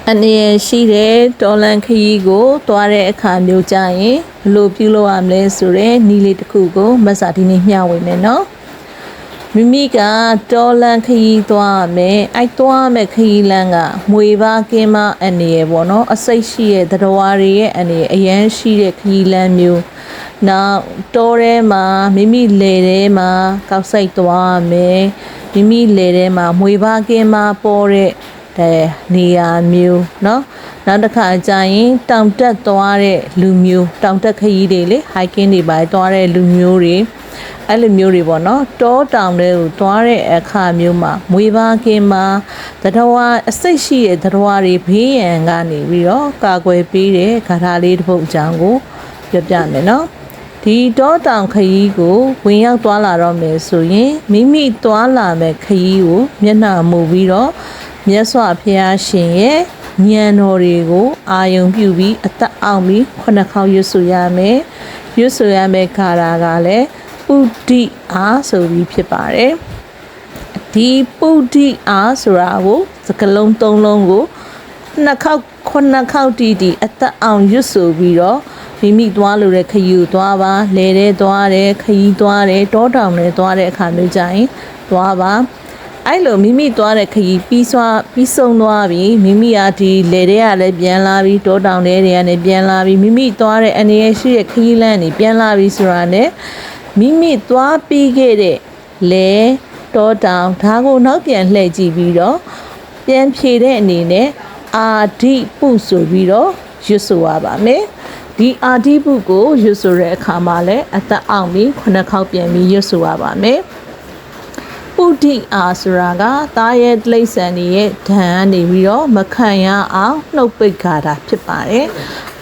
အနေရရှိတဲ့တော်လန်ခရီးကိုသွားတဲ့အခါမျိုးကြရင်ဘယ်လိုပြုလုပ်ရမလဲဆိုတဲ့နည်းလေးတစ်ခုကိုမဆာဒီနေ့မျှဝေမယ်နော်မိမိကတော်လန်ခရီးသွားမယ်အဲ့သွားမယ်ခရီးလမ်းကမွေပါကင်းမအနေရပေါ့နော်အစိတ်ရှိတဲ့သတ္တဝါတွေရဲ့အနေအရန်ရှိတဲ့ခရီးလမ်းမျိုးနောက်တောထဲမှာမိမိလေထဲမှာကောက်စိုက်သွားမယ်မိမိလေထဲမှာမွေပါကင်းမပေါ်တဲ့နေရာမျိုးเนาะနောက်တစ်ခါကျရင်တောင်တက်သွားတဲ့လူမျိုးတောင်တက်ခရီးတွေလေ hiking တွေပါသွားတဲ့လူမျိုးတွေအဲ့လိုမျိုးတွေပေါ့နော်တောတောင်တွေကိုသွားတဲ့အခါမျိုးမှာမွေပါကင်းမှာသတ္တဝါအစိတ်ရှိတဲ့သတ္တဝါတွေဘေးရန်ကနေပြီးတော့ကာကွယ်ပေးတဲ့ဂါထာလေးတစ်ပုဒ်အကြောင်းကိုပြောပြမယ်နော်ဒီတောတောင်ခရီးကိုဝင်ရောက်သွားလာတော့မယ်ဆိုရင်မိမိသွားလာမဲ့ခရီးကိုမျက်နှာမူပြီးတော့မြတ်စွာဘုရားရှင်ရဲ့ဉာဏ်တော်တွေကိုအာယုံပြုပြီးအသက်အောင်ပြီးခုနှစ်ခေါက်ရွတ်ဆိုရမယ်ရွတ်ဆိုရမယ့်ခါရာကလည်းပုဒ္ဓိအားဆိုပြီးဖြစ်ပါတယ်ဒီပုဒ္ဓိအားဆိုတာကိုစကလုံးသုံးလုံးကိုနှစ်ခေါက်ခုနှစ်ခေါက်တီအသက်အောင်ရွတ်ဆိုပြီးတော့မိမိသွားလို့တဲ့ခရီးကိုသွားပါလဲတဲ့သွားတယ်ခရီးသွားတယ်တောတောင်တွေသွားတဲ့အခါမျိုးကြရင်သွားပါအဲ့လိုမိမိသွားတဲ့ခရီးပြီးဆုံးသွားပြီမိမိကဒီလေတွေကလည်းပြန်လာပြီတောတောင်တွေကလည်းပြန်လာပြီမိမိသွားတဲ့အနေရရှိတဲ့ခရီးလမ်းတွေပြန်လာပြီဆိုတာနဲ့မိမိသွားပြီးခဲ့တဲ့လေတောတောင်ဒါကိုနောက်ပြန်လှည့်ကြည့်ပြီးတော့ပြန်ဖြေတဲ့အနေနဲ့အာဓိပုဆိုပြီးတော့ရွတ်ဆိုရပါမယ်ဒီအာဓိပုကိုရွတ်ဆိုတဲ့အခါမှာလည်းအသက်အောင်ပြီးခုနှစ်ခေါက်ပြန်ပြီးရွတ်ဆိုရပါမယ်ပုဒ္ဓိအားဆိုတာကသားရဲ့တိရစ္ဆာန်တွေရဲ့ဓာတ်နေပြီးတော့မခံရအောင်နှုတ်ပိတ်ခါတာဖြစ်ပါတယ်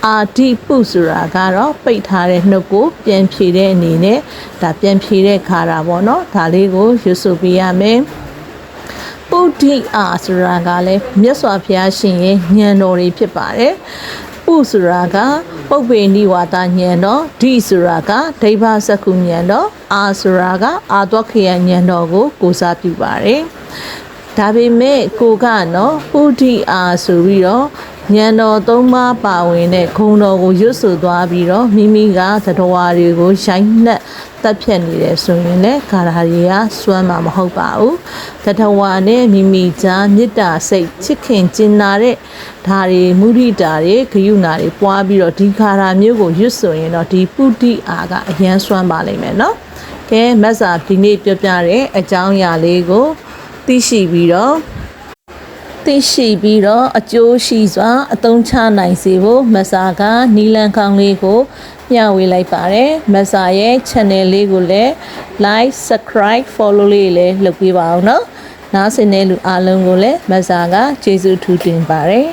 အာဓိပုဆိုတာကတော့ပိတ်ထားတဲ့နှုတ်ကိုပြန်ဖြေတဲ့အနေနဲ့ဒါပြန်ဖြေတဲ့ခါတာပေါ့နော်ဒါလေးကိုရွတ်ဆိုပေးရမယ်ပုဒ္ဓိအားဆိုတာကလည်းမြတ်စွာဘုရားရှင်ရဲ့ဉာဏ်တော်တွေဖြစ်ပါတယ်ပုဆိုတာကပုပ္ပေနိဝါဒဉာဏ်တော်ဓိဆိုတာကဒိဗ္ဗစက္ခုဉာဏ်တော်အာဆိုတာကအာသောခယဉာဏ်တော်ကိုကိုးစားပြုပါတယ်ဒါပေမဲ့ကိုကနော်ပုဒ္ဓိအားဆိုပြီးတော့ဉာဏ်တော်သုံးပါးပါဝင်တဲ့ဂုဏ်တော်ကိုရွတ်ဆိုသွားပြီးတော့မိမိကသတ္တဝါတွေကိုရိုက်နှက်တက်ဖြတ်နေတယ်ဆိုရင်လည်းဂါထာတွေကစွမ်းမှာမဟုတ်ပါဘူးသတ္တဝါနဲ့မိမိကြားမေတ္တာစိတ်ချစ်ခင်ကျင်နာတဲ့ဓာတွေမုဒိတာတွေဂယုဏတွေပွားပြီးတော့ဒီဂါထာမျိုးကိုရွတ်ဆိုရင်တော့ဒီပုဒ္ဓိအားကအရန်စွမ်းပါလိမ့်မယ်နော်ကဲမတ်စာဒီနေ့ပြောပြတဲ့အကြောင်းအရာလေးကိုသိရှိပြီးတော့အကျိုးရှိစွာအသုံးချနိုင်စေဖို့မဆာကနီလန်ကောင်းလေးကိုမျှဝေလိုက်ပါတယ်မဆာရဲ့ channel လေးကိုလည်း like subscribe follow လေးလည်းလုပ်ပေးပါအောင်နော်နားဆင်တဲ့လူအားလုံးကိုလည်းမဆာကကျေးဇူးထူးတင်ပါတယ်